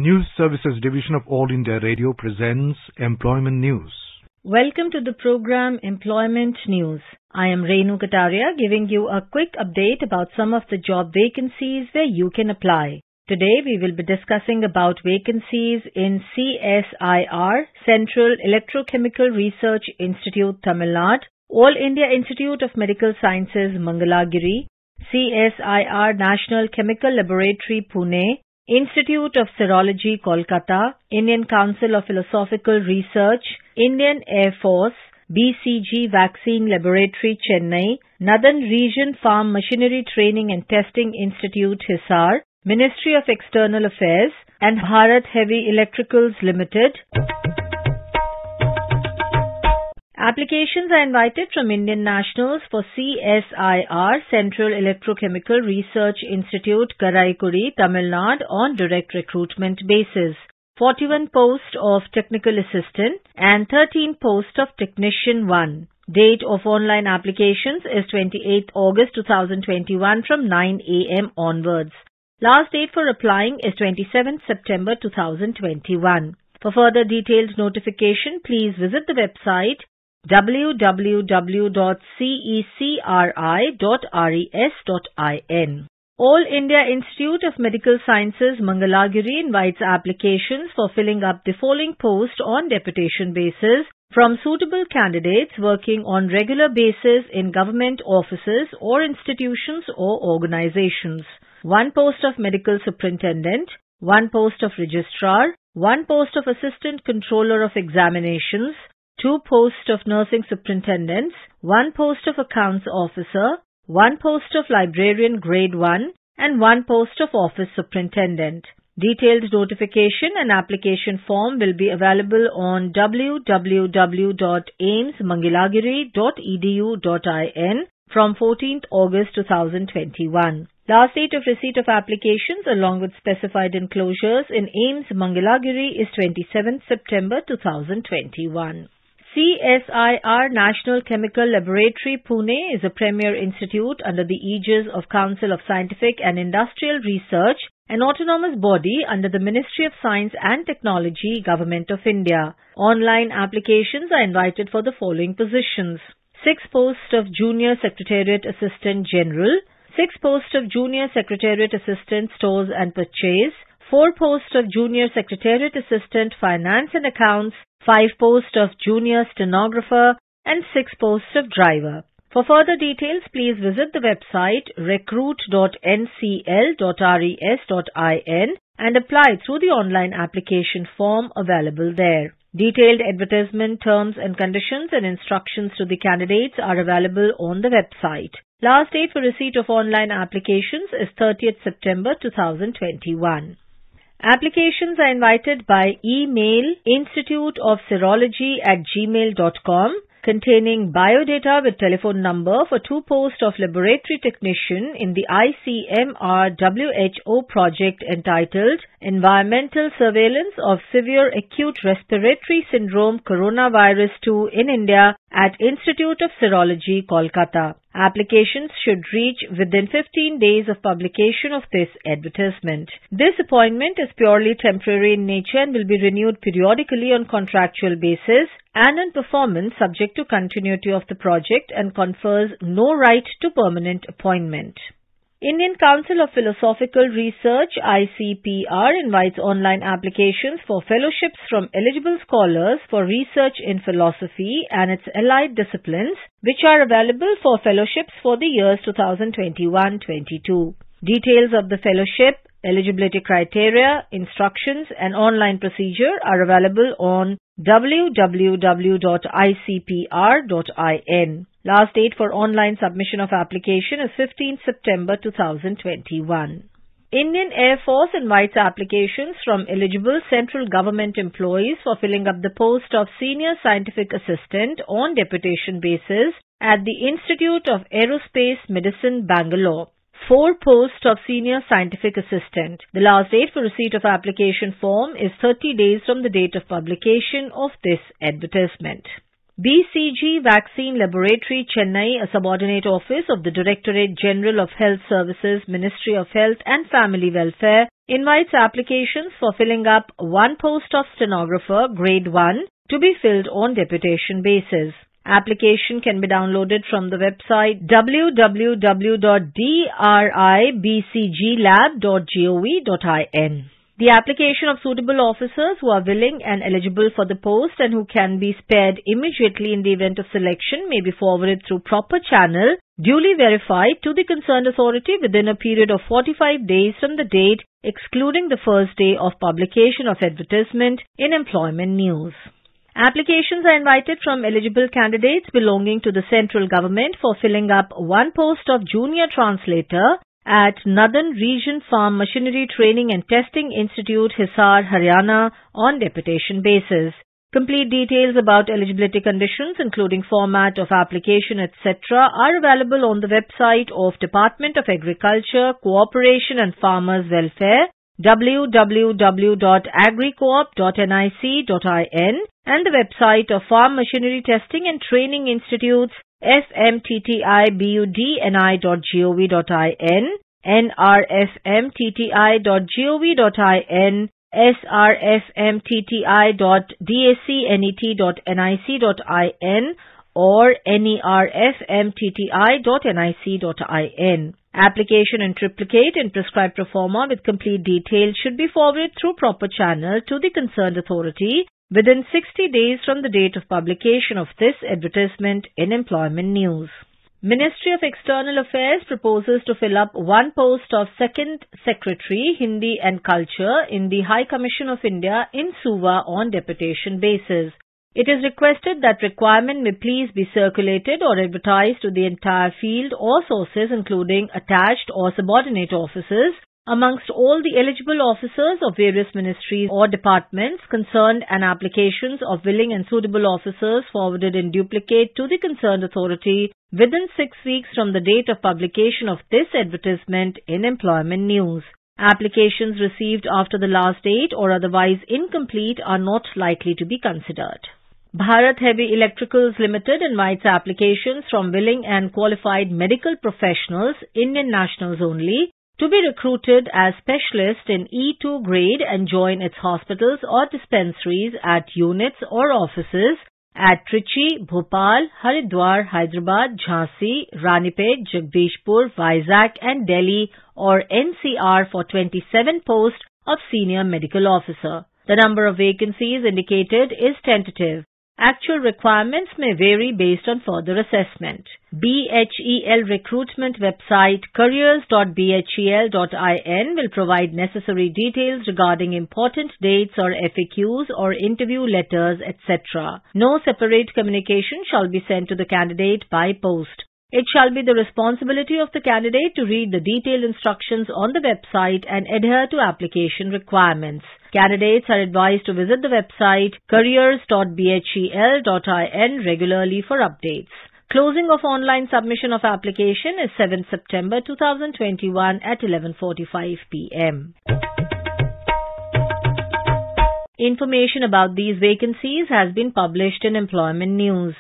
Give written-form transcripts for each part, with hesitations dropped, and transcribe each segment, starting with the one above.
News Services Division of All India Radio presents Employment News. Welcome to the program Employment News. I am Renu Kataria giving you a quick update about some of the job vacancies where you can apply. Today we will be discussing about vacancies in CSIR, Central Electrochemical Research Institute, Tamil Nadu, All India Institute of Medical Sciences, Mangalagiri, CSIR National Chemical Laboratory, Pune, Institute of Serology, Kolkata, Indian Council of Philosophical Research, Indian Air Force, BCG Vaccine Laboratory, Chennai, Northern Region Farm Machinery Training and Testing Institute, Hisar, Ministry of External Affairs, and Bharat Heavy Electricals Limited. Applications are invited from Indian nationals for CSIR, Central Electrochemical Research Institute, Karaikuri, Tamil Nadu on direct recruitment basis. 41 posts of Technical Assistant and 13 posts of Technician 1. Date of online applications is 28th August 2021 from 9 a.m. onwards. Last date for applying is 27th September 2021. For further detailed notification, please visit the website www.cecri.res.in. All India Institute of Medical Sciences, Mangalagiri invites applications for filling up the following post on deputation basis from suitable candidates working on regular basis in government offices or institutions or organizations. 1 post of Medical Superintendent, 1 post of Registrar, 1 post of Assistant Controller of Examinations, 2 posts of Nursing Superintendents, 1 post of Accounts Officer, 1 post of Librarian Grade 1, and 1 post of Office Superintendent. Detailed notification and application form will be available on www.aimsmangilagiri.edu.in from 14th August 2021. Last date of receipt of applications along with specified enclosures in AIIMS Mangalagiri is 27th September 2021. CSIR National Chemical Laboratory, Pune is a premier institute under the aegis of Council of Scientific and Industrial Research, an autonomous body under the Ministry of Science and Technology, Government of India. Online applications are invited for the following positions: 6 posts of Junior Secretariat Assistant General, 6 posts of Junior Secretariat Assistant Stores and Purchase, 4 posts of Junior Secretariat Assistant Finance and Accounts, 5 posts of Junior Stenographer, and 6 posts of Driver. For further details, please visit the website recruit.ncl.res.in and apply through the online application form available there. Detailed advertisement, terms and conditions and instructions to the candidates are available on the website. Last date for receipt of online applications is 30th September 2021. Applications are invited by email instituteofserology@gmail.com containing biodata with telephone number for 2 posts of laboratory technician in the ICMR WHO project entitled Environmental Surveillance of Severe Acute Respiratory Syndrome Coronavirus 2 in India at Institute of Serology, Kolkata. Applications should reach within 15 days of publication of this advertisement. This appointment is purely temporary in nature and will be renewed periodically on contractual basis and on performance subject to continuity of the project and confers no right to permanent appointment. Indian Council of Philosophical Research ICPR invites online applications for fellowships from eligible scholars for research in philosophy and its allied disciplines, which are available for fellowships for the years 2021-22. Details of the fellowship, eligibility criteria, instructions and online procedure are available on www.icpr.in. Last date for online submission of application is 15th September 2021. Indian Air Force invites applications from eligible central government employees for filling up the post of Senior Scientific Assistant on deputation basis at the Institute of Aerospace Medicine, Bangalore. 4 posts of Senior Scientific Assistant. The last date for receipt of application form is 30 days from the date of publication of this advertisement. BCG Vaccine Laboratory, Chennai, a subordinate office of the Directorate General of Health Services, Ministry of Health and Family Welfare, invites applications for filling up one post of stenographer grade 1 to be filled on deputation basis. Application can be downloaded from the website www.dribcglab.gov.in. The application of suitable officers who are willing and eligible for the post and who can be spared immediately in the event of selection may be forwarded through proper channel, duly verified to the concerned authority within a period of 45 days from the date, excluding the first day of publication of advertisement in Employment News. Applications are invited from eligible candidates belonging to the central government for filling up one post of junior translator at Northern Region Farm Machinery Training and Testing Institute, Hisar, Haryana on deputation basis. Complete details about eligibility conditions, including format of application, etc., are available on the website of Department of Agriculture, Cooperation and Farmers Welfare, www.agricoop.nic.in, and the website of Farm Machinery Testing and Training Institutes, fmttibudni.gov.in, nrfmtti.gov.in, srfmtti.dacnet.nic.in, or nerfmtti.nic.in. Application in triplicate in prescribed proforma with complete details should be forwarded through proper channel to the concerned authority within 60 days from the date of publication of this advertisement in Employment News. Ministry of External Affairs proposes to fill up one post of Second Secretary, Hindi and Culture in the High Commission of India in Suva on deputation basis. It is requested that requirement may please be circulated or advertised to the entire field or sources including attached or subordinate officers amongst all the eligible officers of various ministries or departments concerned, and applications of willing and suitable officers forwarded in duplicate to the concerned authority within 6 weeks from the date of publication of this advertisement in Employment News. Applications received after the last date or otherwise incomplete are not likely to be considered. Bharat Heavy Electricals Limited invites applications from willing and qualified medical professionals, Indian nationals only, to be recruited as specialists in E2 grade and join its hospitals or dispensaries at units or offices at Trichy, Bhopal, Haridwar, Hyderabad, Jhansi, Ranipet, Jagdishpur, Vizag and Delhi or NCR for 27 posts of Senior Medical Officer. The number of vacancies indicated is tentative. Actual requirements may vary based on further assessment. BHEL recruitment website careers.bhel.in will provide necessary details regarding important dates or FAQs or interview letters, etc. No separate communication shall be sent to the candidate by post. It shall be the responsibility of the candidate to read the detailed instructions on the website and adhere to application requirements. Candidates are advised to visit the website careers.bhel.in regularly for updates. Closing of online submission of application is 7 September 2021 at 11:45 p.m. Information about these vacancies has been published in Employment News.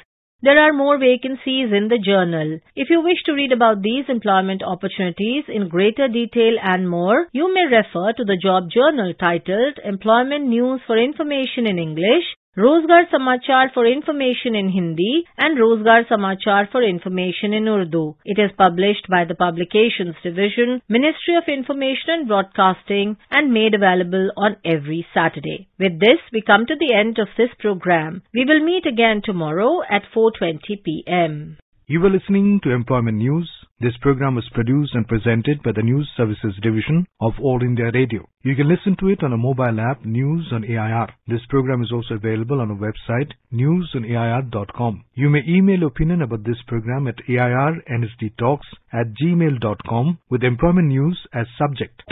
There are more vacancies in the journal. If you wish to read about these employment opportunities in greater detail and more, you may refer to the job journal titled Employment News for Information in English, Rozgar Samachar for Information in Hindi and Rozgar Samachar for Information in Urdu. It is published by the Publications Division, Ministry of Information and Broadcasting and made available on every Saturday. With this, we come to the end of this program. We will meet again tomorrow at 4:20 p.m. You were listening to Employment News. This program was produced and presented by the News Services Division of All India Radio. You can listen to it on a mobile app, News on AIR. This program is also available on our website, newsonair.com. You may email your opinion about this program at airnsdtalks@gmail.com with Employment News as subject.